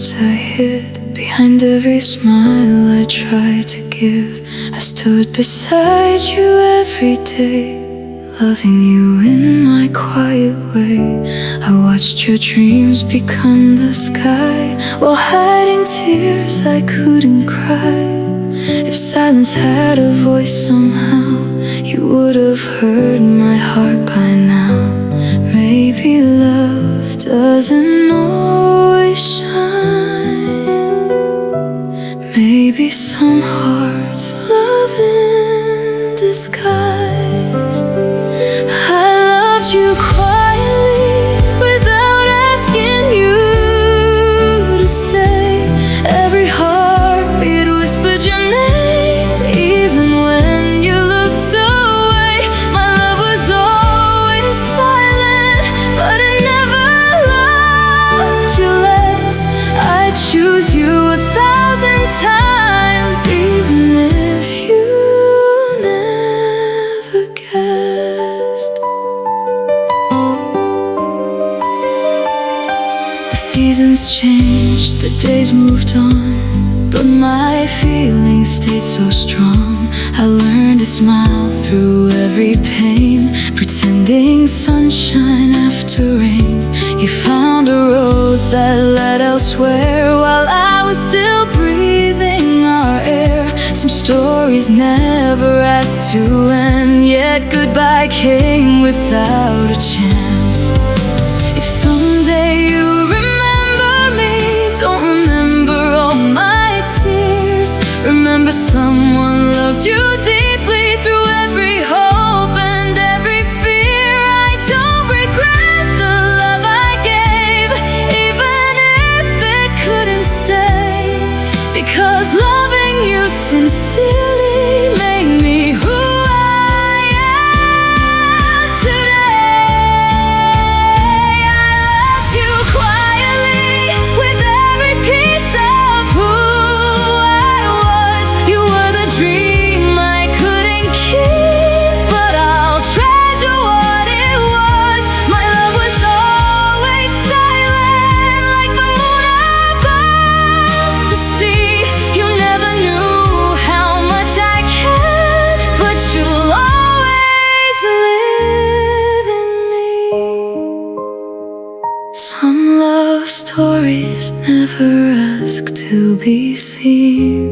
words I hid behind every smile I tried to give. I stood beside you every day, loving you in my quiet way. I watched your dreams become the sky, while hiding tears I couldn't cry. If silence had a voice somehow, you would have heard my heart by now. Maybe love doesn't always shine. Maybe some hearts love in disguise. I loved you quietly without asking you to stay. Every heartbeat whispered your name, even when you looked away. My love was always silent, but it never loved you less. I'd choose you 1,000 times, even if you never guessed. The seasons changed, the days moved on, but my feelings stayed so strong. I learned to smile through every pain, pretending sunshine after rain. You found a road that led elsewhere, while I was still breathing our air. Some stories never asked to end, yet goodbye came without a chance. If someday you remember me, don't remember all my tears. Remember someone loved you deeply through every hope and every fear. I don't regret the love I gave, even if it couldn't stay, because loving you sincerely made me who I am today. I loved you quietly with every piece of who I was. You were the dream I couldn't keep, but I'll treasure what it was. My love was always silent, like the moon above the sea. You never knew how much I cared, but you'll always live in me. Some love stories never ask to be seen.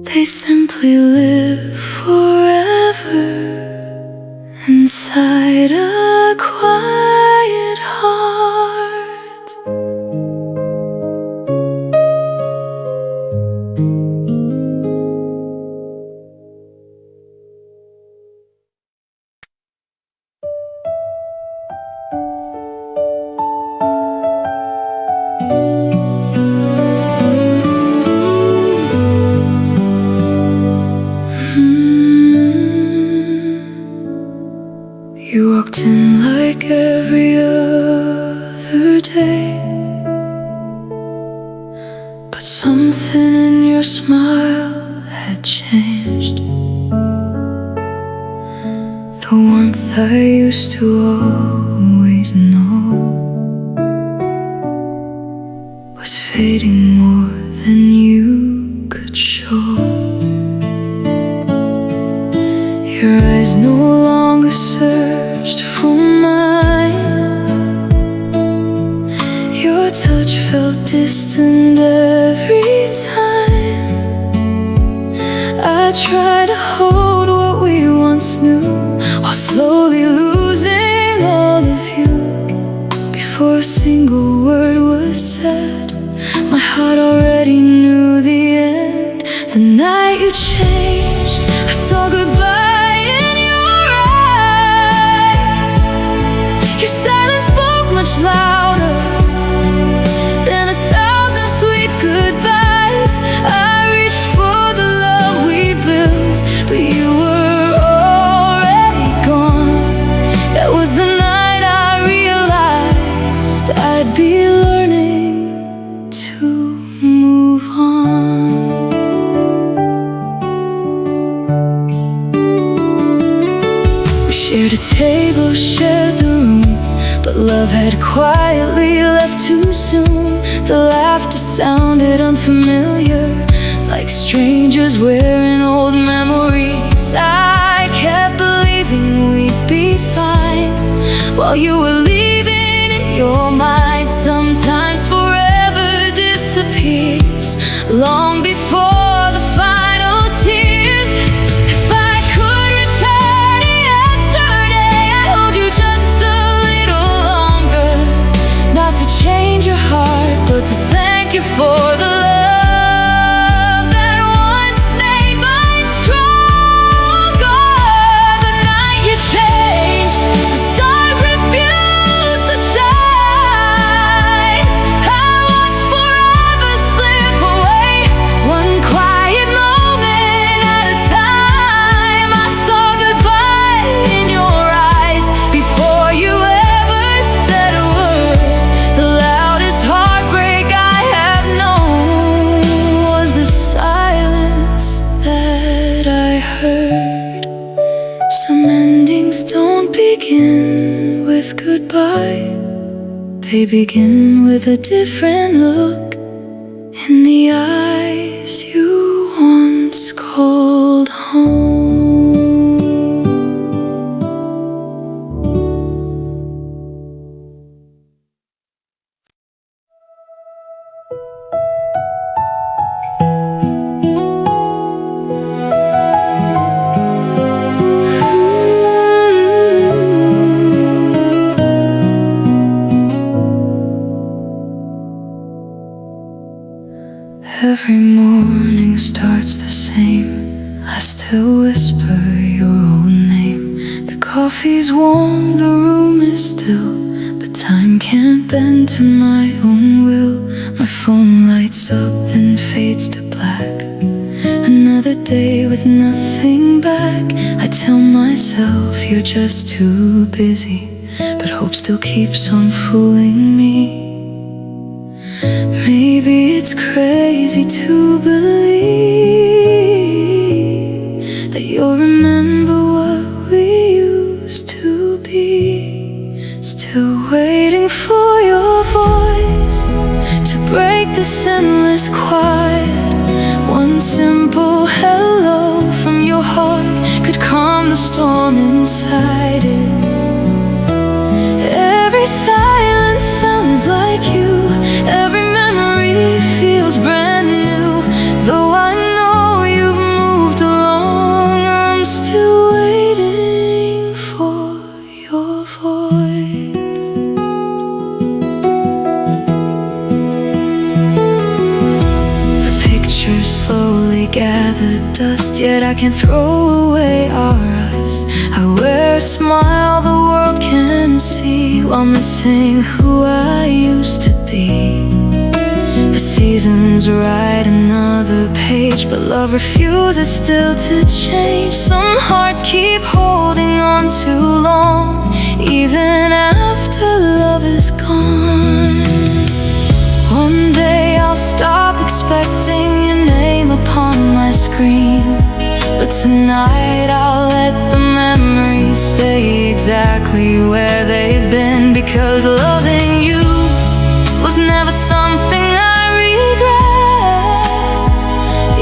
They simply live forever inside a quiet heart. You walked in like every other day, but something in your smile had changed. The warmth I used to always know was fading more than you could show. Your eyes no longer searched for mine. Your touch felt distant every time. I tried to hold what we once knew, while slowly losing all of you. Before a single word was said, my heart already knew the end. The night you changed, I saw goodbye in your eyes. Your silence spoke much louder than 1,000 sweet goodbyes. I reached for the love we built, but you were already gone. That was the night I realized I'd be learning to move on. soon. The laughter sounded unfamiliar, like strangers wearing old memories. I kept believing we'd be fine while you were leaving in your mind. Sometimes forever disappears long before the final tears. If I could return to yesterday, I'd hold you just a little longer. Not to change your heart, but to thank you for the love that once made mine stronger. The night you changed, the stars refused to shine. I watched forever slip away, one quiet moment at a time. I saw goodbye in your eyes before you ever said a word. The loudest heartbreak I have known was the silence that I heard. Some endings don't begin with goodbye, they begin with a different look in the eyes you once called home. Every morning starts the same. I still whisper your old name. The coffee's warm, the room is still, but time can't bend to my own will. My phone lights up, then fades to black. Another day with nothing back. I tell myself you're just too busy, but hope still keeps on fooling me. Maybe it's crazy to believe that you'll remember what we used to be. Still waiting for your voice to break this endless quiet. One simple hello from your heart could calm the storm inside it. Every silence sounds like you, every memory feels brand new. Though I know you've moved along, I'm still waiting for your voice. The pictures slowly gather dust, yet I can't throw away our us. I wear a smile the world can see, while missing who I used to be. The seasons write another page, but love refuses still to change. Some hearts keep holding on too long, even after love is gone. One day I'll stop expecting your name upon my screen, but tonight I'll let the memories stay exactly where they've been. Because loving you was never something I regret.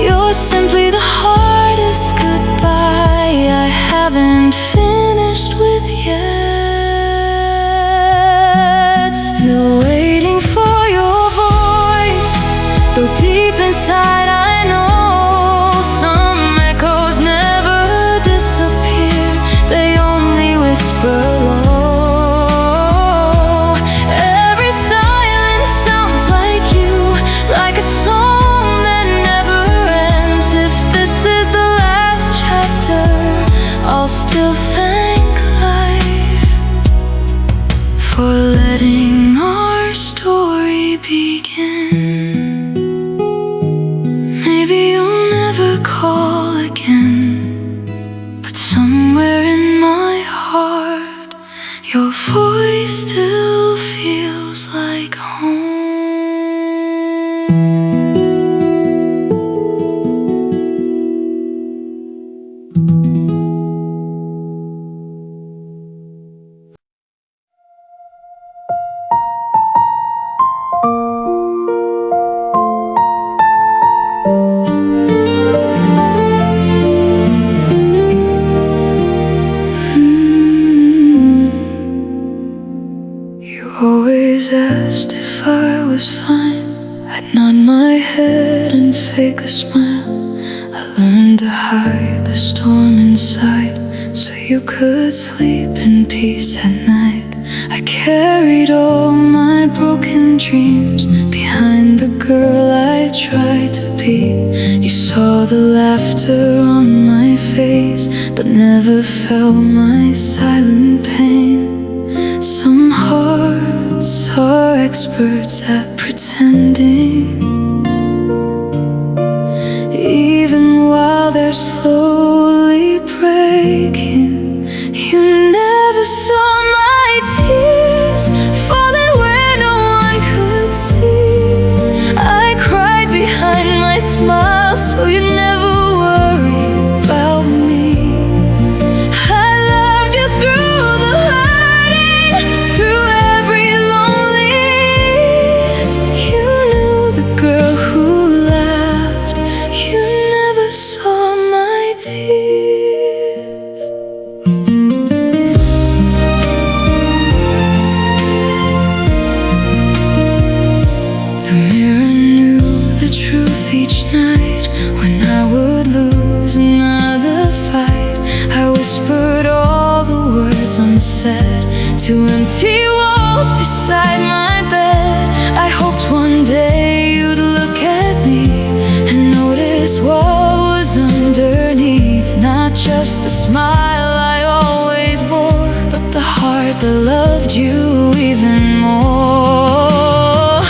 You're simply the hardest goodbye I haven't finished with yet. Still waiting for your voice, though deep inside I know some echoes never disappear. They only whisper low. was fine. I'd nod my head and fake a smile. I learned to hide the storm inside, so you could sleep in peace at night. I carried all my broken dreams behind the girl I tried to be. You saw the laughter on my face, but never felt my silent pain. Some hearts are experts at pretending, even while they're slowly breaking. You never saw my tears falling where no one could see. I cried behind my smile, so you never worry about me. I loved you through the hurting, through every lonely. You knew the girl who laughed. You never saw my tears. The mirror knew the truth each night. When I would lose another fight, I whispered all the words unsaid to empty walls beside my bed. I hoped one day you'd look at me and notice what was underneath. Not just the smile I always wore, but the heart that loved you even more.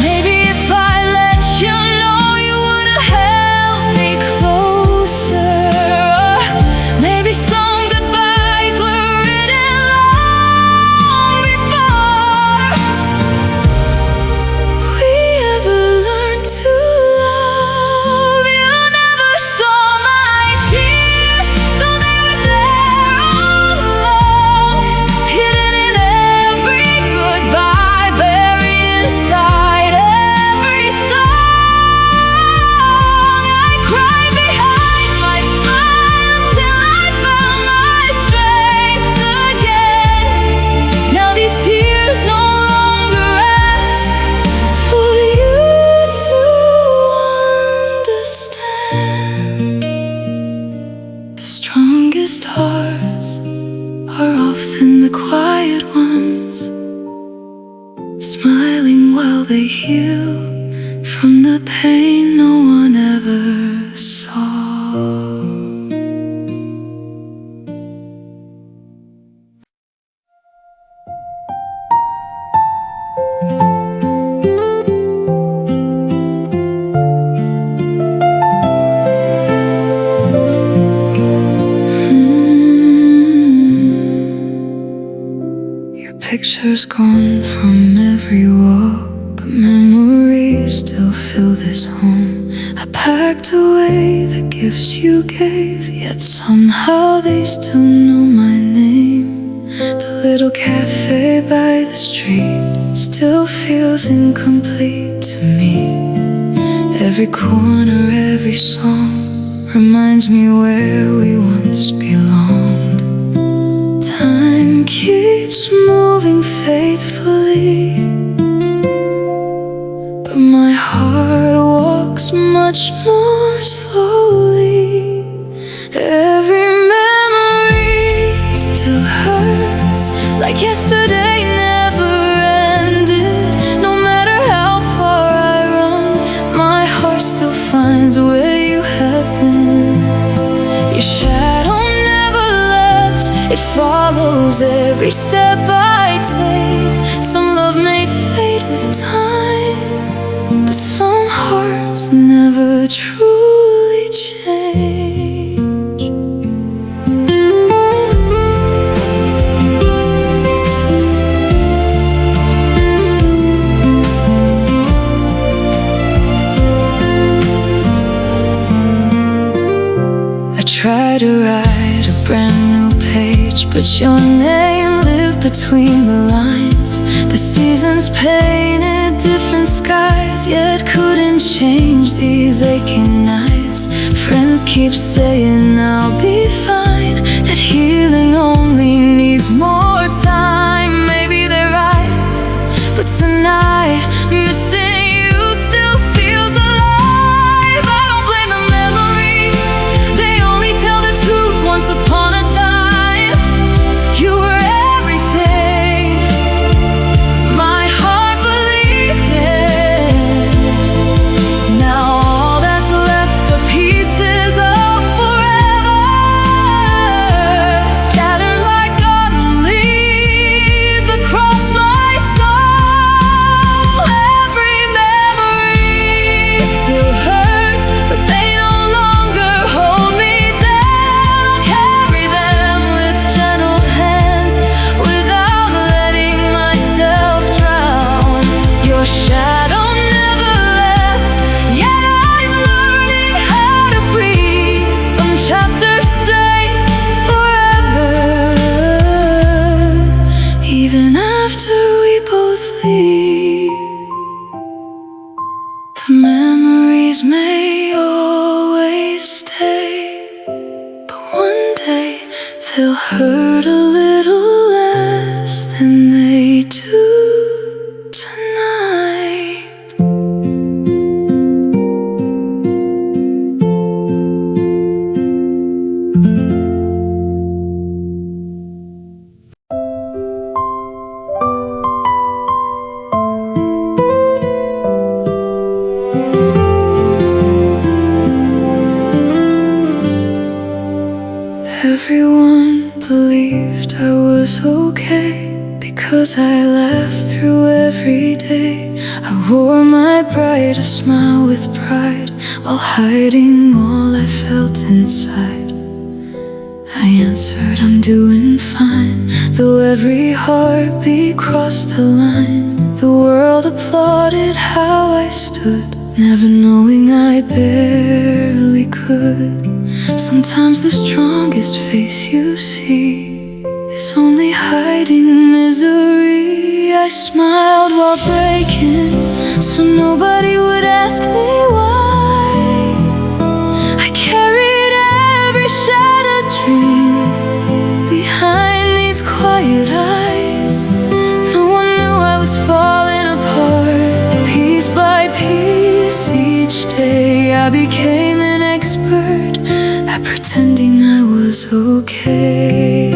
Maybe if I let you know, you would have held me closer. Maybe some goodbyes were written long before we ever learned to love. You never saw my tears, though they were there all along, hidden in every goodbye, buried inside every song. I cried behind my smile till I found my strength again. Now these tears no longer ask for you to understand. The strongest hearts are often the quiet ones, smiling while they heal from the pain no one ever saw. Your picture's gone from every wall, but memories still fill this home. I packed away the gifts you gave, yet somehow they still know my name. The little cafe by the street still feels incomplete to me. Every corner, every song reminds me where we once belonged. Time keeps moving faithfully, but my heart walks much more slowly. Every memory still hurts, like yesterday never ended. No matter how far I run, my heart still finds where you have been. Your shadow never left, it follows every step I take. Some love may fade with time, but some hearts never truly change. I try to write a brand new page, but your name lived between the lines. The seasons painted different skies, yet couldn't change these aching nights. Friends keep saying I'll be fine, that healing only needs more time. Maybe they're right, but tonight, missing shadow never left. Yet I'm learning how to breathe. Some chapters stay forever, even after we both leave. The memories may always stay, but one day they'll hurt a little less than they do tonight. Everyone believed I was okay, because I laughed through every day. I wore my brightest smile with pride, while hiding all I felt inside. I answered, I'm doing fine, though every heartbeat crossed a line. The world applauded how I stood, never knowing I barely could. Sometimes the strongest face you see is only hiding misery. I smiled while breaking, so nobody would ask me why. I carried every shattered dream behind these quiet eyes. No one knew I was falling apart, piece by piece. Each day I became an expert at pretending I was okay.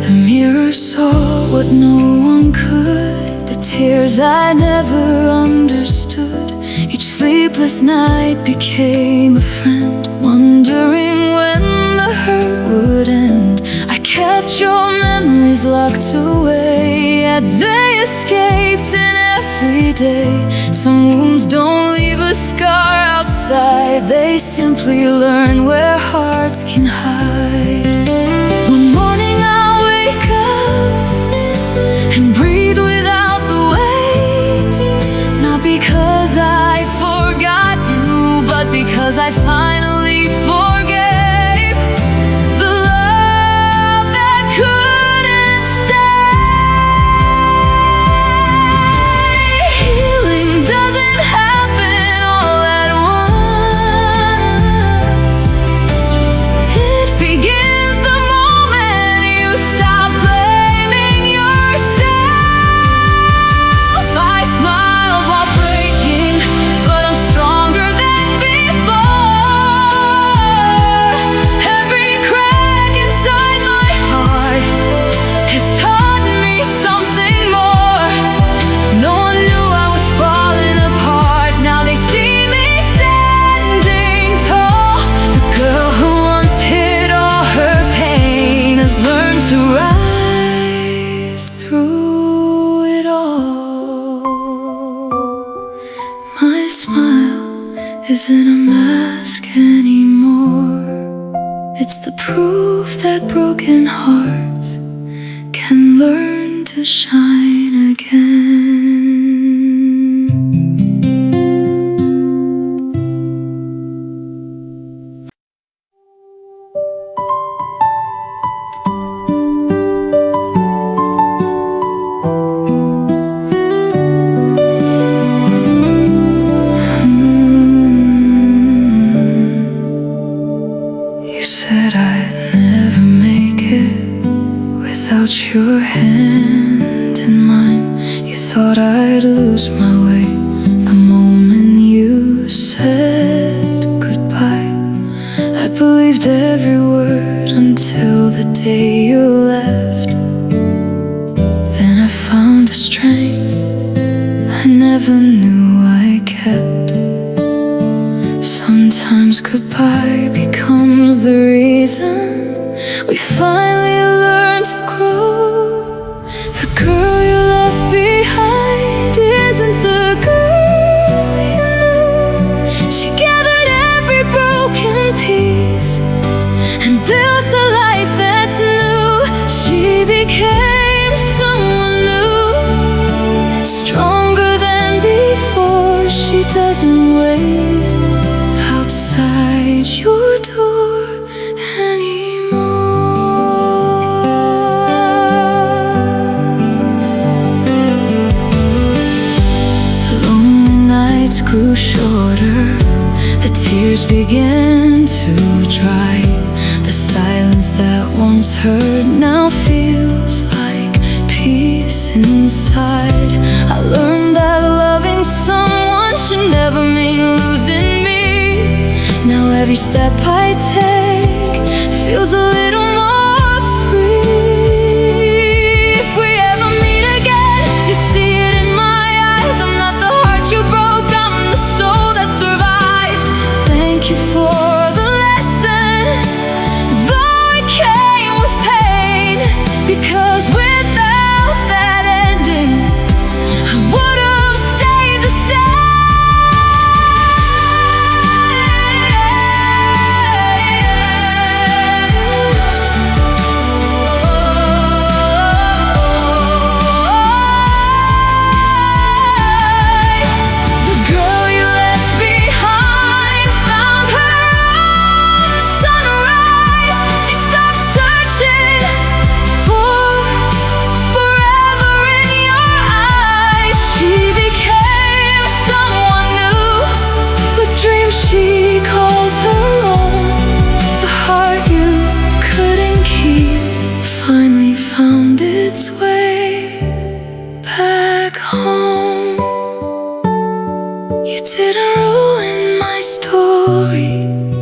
The mirror saw what no one could, the tears I never understood. Each sleepless night became a friend, wondering when the hurt would end. I kept your memories locked away, yet they escaped in every day. Some wounds don't leave a scar outside, they simply learn where hearts can hide. One morning I'll wake up and breathe without the weight, not because I forgot you, but because I finally forgave the love that couldn't stay. Healing doesn't happen all at once. It begins the moment you stop blaming yourself. I smiled while breaking, but I'm stronger than before. Every crack inside my heart has taught me something more. No one knew I was falling apart, now they see me standing tall. The girl who once hid all her pain has learned to rise through it all. My smile isn't a mask anymore. It's the proof that broken hearts can learn to shine again. You said I'd never make it without your hand in mine. You thought I'd lose my way the moment you said goodbye. I believed every word until the day you left. Then I found a strength I never knew I kept. Sometimes goodbye becomes the reason we finally learn to grow. The girl you left behind isn't the girl she doesn't wait outside your door anymore. The lonely nights grew shorter, the tears began to dry. The silence that once heard now feels like peace inside. I learned that loving someone should never mean losing me. Now every step I take feels a little more free. If we ever meet again, you see it in my eyes. I'm not the heart you broke, I'm the soul that survived. Thank you for the lesson, though it came with pain, because without that ending, I would have stayed the same. The girl you left behind found her own sunrise. She stopped searching for forever in your eyes. She became someone new with dreams she calls her own. The heart you couldn't keep finally found its way back home. You didn't ruin my story,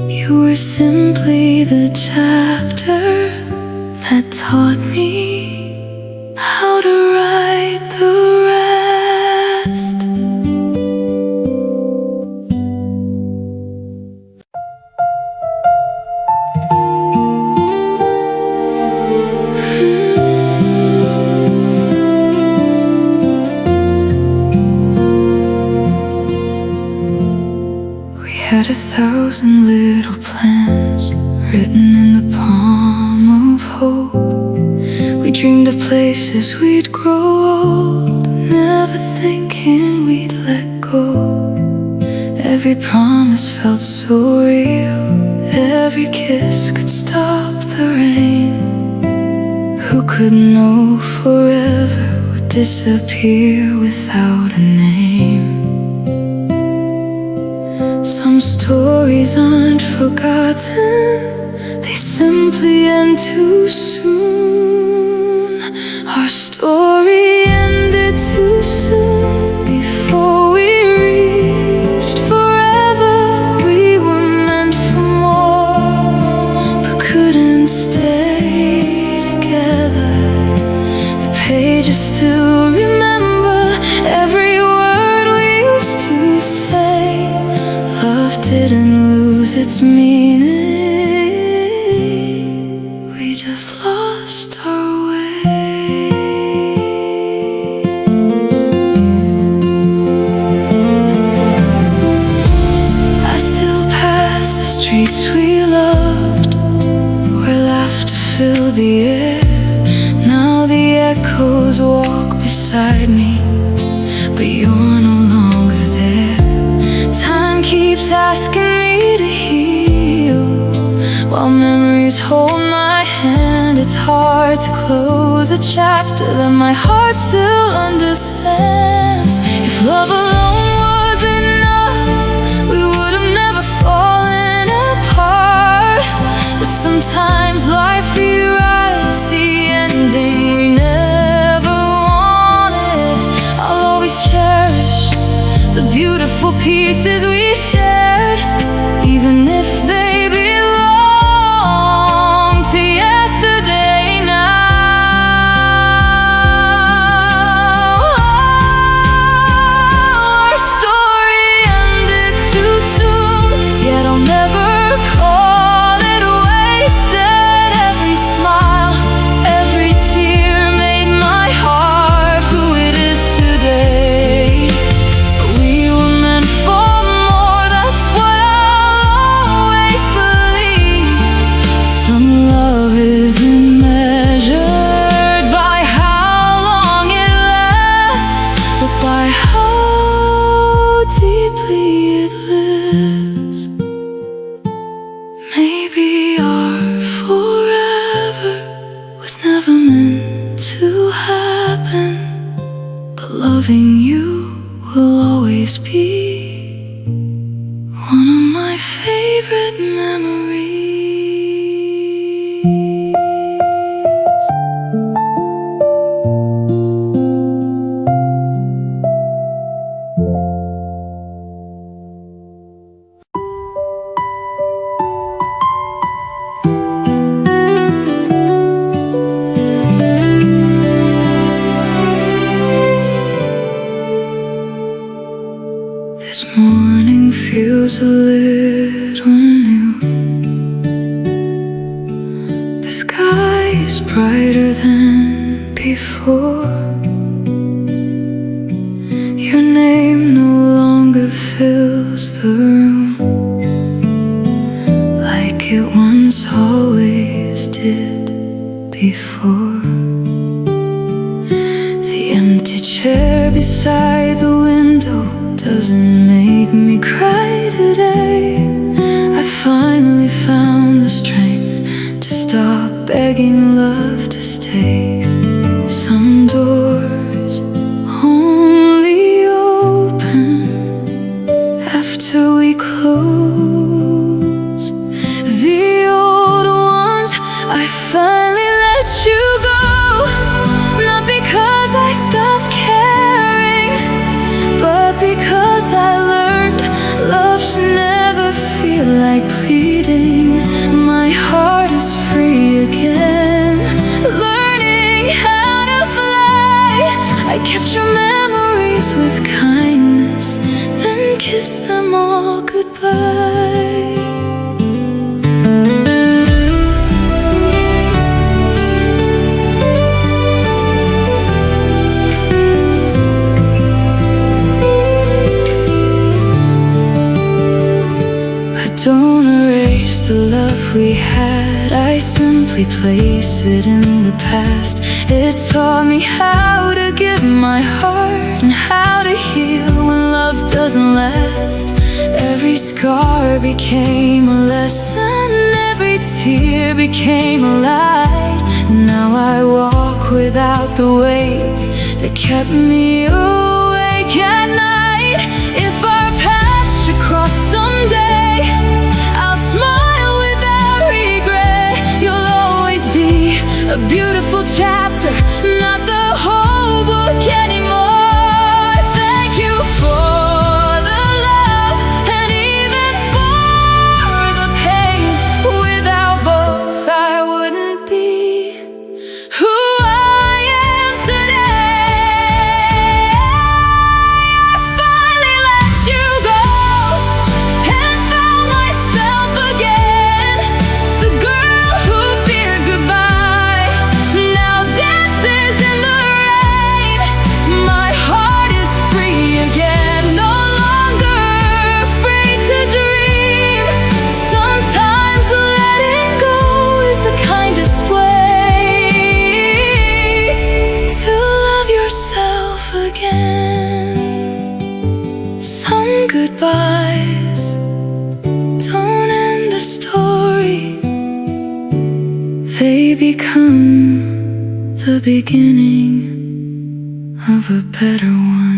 you were simply the chapter that taught me how to write the rest. We had 1,000 little plans written in the palm of hope. We dreamed of places we'd grow old, never thinking we'd let go. Every promise felt so real, every kiss could stop the rain. Who could know forever would disappear without a name? Some stories aren't forgotten, they simply end too soon. Our story ended too soon, before we reached forever. We were meant for more, but couldn't stay together. The pages still remember every word we used to say. Love didn't lose its meaning, we just lost our way. I still pass the streets we loved, where laughter filled the air. Now the echoes walk beside me, but you're no longer there. Time keeps asking me to heal, while memories hold my hand. It's hard to close a chapter that my heart still understands. If love alone was enough, we would have never fallen apart. But sometimes life rewrites the ending we never wanted. I'll always cherish the beautiful pieces we shared, even if they belong to yesterday now. Our story ended too soon, yet I'll never call it wasted. Every smile, every tear made my heart who it is today. We were meant for more, that's what I'll always favorite memories. This morning feels a little new. The sky is brighter than before. Your name no longer fills the room like it once always did before. The empty chair beside the window doesn't make me cry today. I finally found the strength to stop begging love to stay. Some doors only open after we close. The old ones, I finally let you go. Not because I stopped caring, but because I learned love should never feel like pleading. My heart is free again, learning how to fly. I kept your memories with kindness, then kissed them all goodbye. Don't erase the love we had, I simply place it in the past. It taught me how to give my heart and how to heal when love doesn't last. Every scar became a lesson, every tear became a light. Now I walk without the weight that kept me awake at night. If our paths should cross someday, I'll smile without regret. You'll always be a beautiful chapter, not the whole book anymore. Thank you for the love and even for the pain. Without both I wouldn't be who I am today. I finally let you go and found myself again. The girl who feared goodbye now dances in the rain. My heart is free again, no longer afraid to dream. Sometimes letting go is the kindest way to love yourself again. Some goodbyes don't end a story, they become the beginning of a better one.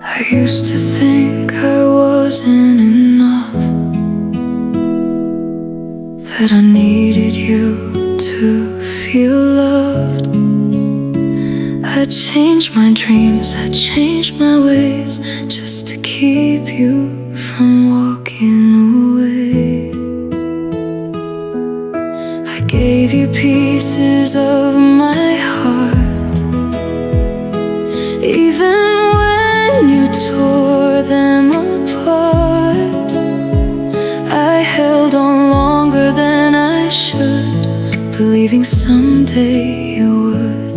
I used to think I wasn't enough, that I needed you to feel loved. I changed my dreams, I changed my ways, just to keep you from walking away. I gave you pieces of my heart, even when you tore them apart. I held on longer than I should, believing someday you would.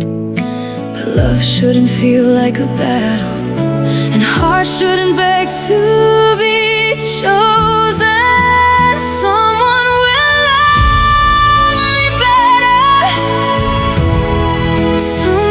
But love shouldn't feel like a battle, and hearts shouldn't beg to be chosen. Someone will love me better. Someone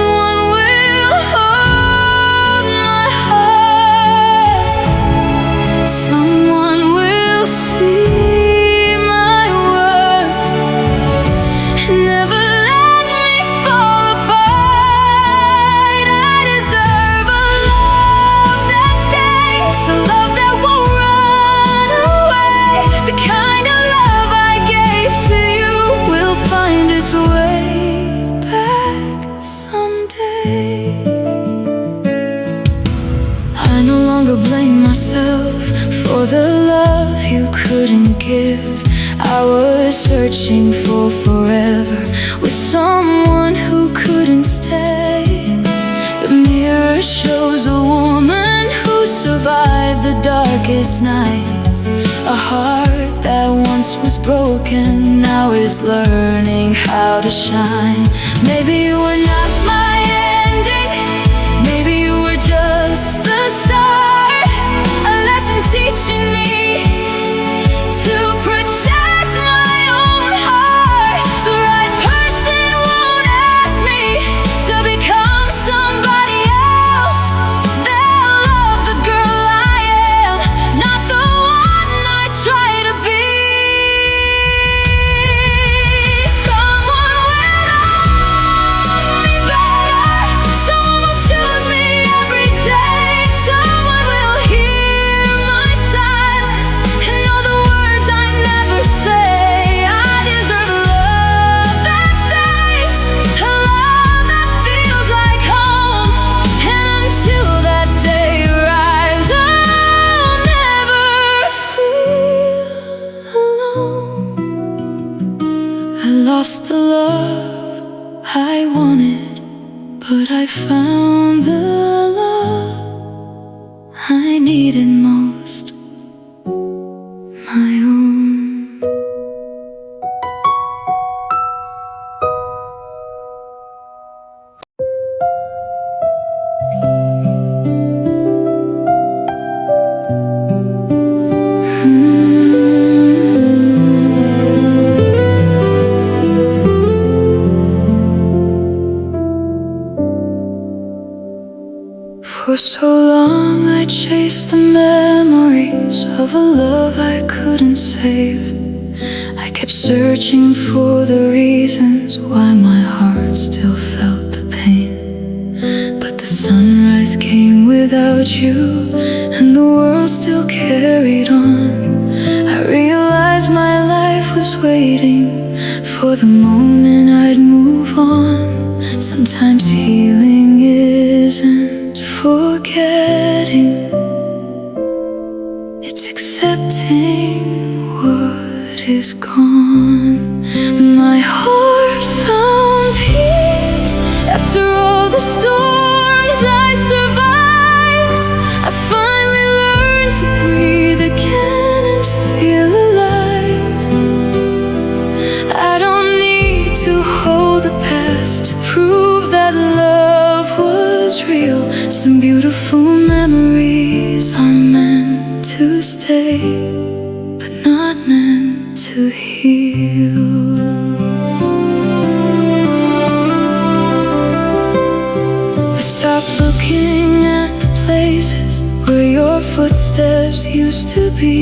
give. I was searching for forever with someone who couldn't stay. The mirror shows a woman who survived the darkest nights. A heart that once was broken now is learning how to shine. Maybe you were not my ending, maybe you were just the start. A lesson teaching me to protect my own heart. The right person won't ask me to become somebody else. They'll love the girl I am, not the one I try to be. Someone will love me better, someone will choose me every day. Someone will hear my silence and know the words I never say. I deserve love that stays, a love that feels like home. And until that day arrives, I'll never feel alone. I lost the love I wanted, but I found the love I needed most, my own. For so long I chased the memories of a love I couldn't save. I kept searching for the reasons why my heart still felt the pain. But the sunrise came without you, and the world still carried on. I realized my life was waiting for the moment I'd move on. Sometimes healing isn't forgetting, it's accepting what is gone. My heart found peace after all the storms I survived. I finally learned to breathe again and feel alive. I don't need to hold the past to prove that love was real. Some beautiful memories are meant to stay, but not meant to heal. I stopped looking at the places where your footsteps used to be.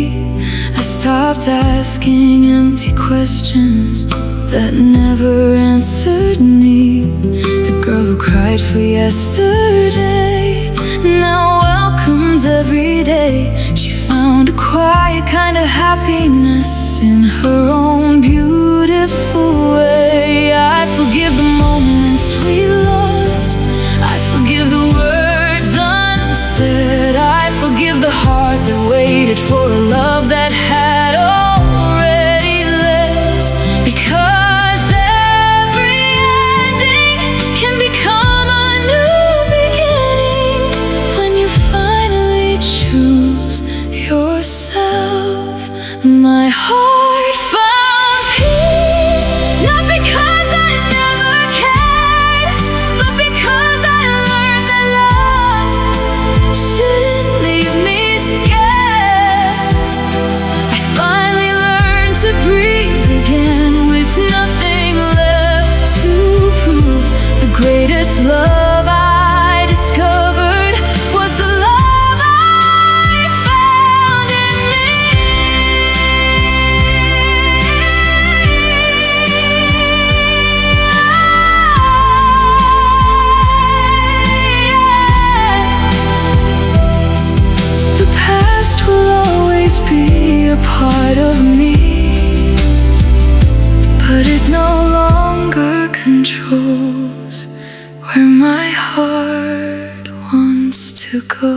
I stopped asking empty questions that never answered me. The girl who cried for yesterday now welcomes every day. She found a quiet kind of happiness in her own beautiful way. I forgive the moments we lost, I forgive the words unsaid. I forgive the heart that waited for a love that had already left. Because every ending can become a new beginning when you finally choose yourself. My heart found peace, not because I never cared, but because I learned that love shouldn't leave me scared. I finally learned to breathe again with nothing left to prove. The greatest love I discovered was the love I found in me. The past will always be a part of me, but it no longer controls where my heart wants to go.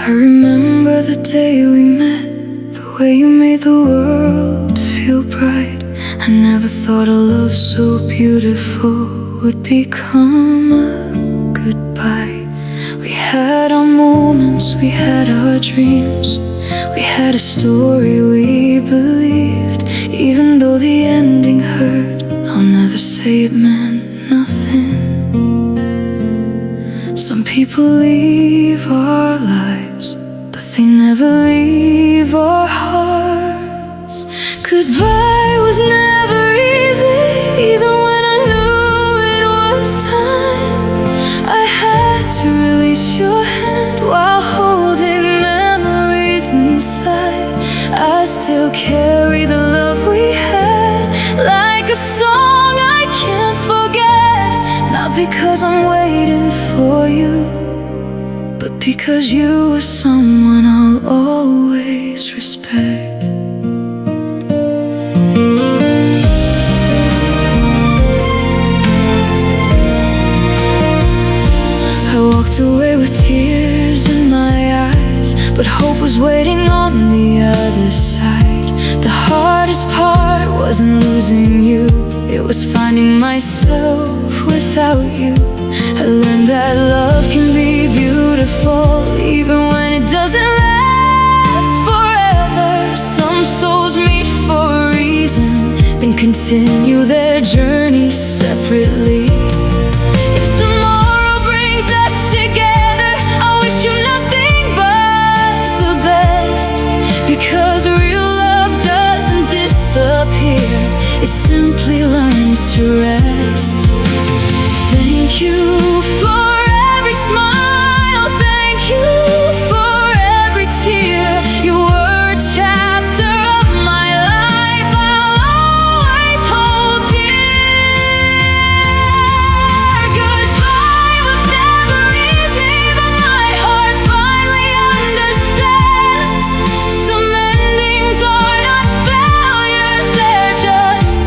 I remember the day we met, the way you made the world feel bright. I never thought a love so beautiful would become a goodbye. We had our moments, we had our dreams, we had a story we believed. Even though the ending hurt, I'll never say it meant nothing. Some people leave our lives, but they never leave our hearts. Goodbye was never easy, even when I knew it was time. I had to release your hand while holding memories inside. I still carry the love we had, like a song I can't forget. Not because I'm waiting for you, but because you were someone I'll always respect. I walked away with tears in my eyes, but hope was waiting on the other side. The hardest part wasn't losing you, it was finding myself without you. I learned that love can be beautiful, even when it doesn't last forever. Some souls meet for a reason, then continue their journey separately. If tomorrow brings us together, I wish you nothing but the best. Because real love doesn't disappear, it simply learns to rest. Thank you for every smile, thank you for every tear. You were a chapter of my life I'll always hold dear. Goodbye was never easy, but my heart finally understands. Some endings are not failures, they're just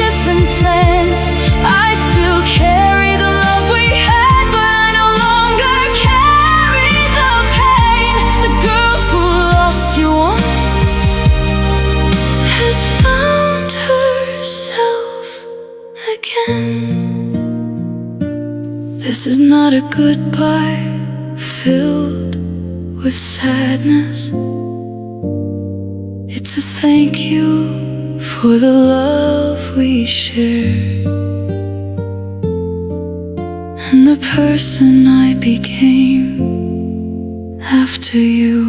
different plans. I still carry the love we had, but I no longer carry the pain. The girl who lost you once has found herself again. This is not a goodbye filled with sadness. It's a thank you for the love we shared, and the person I became after you.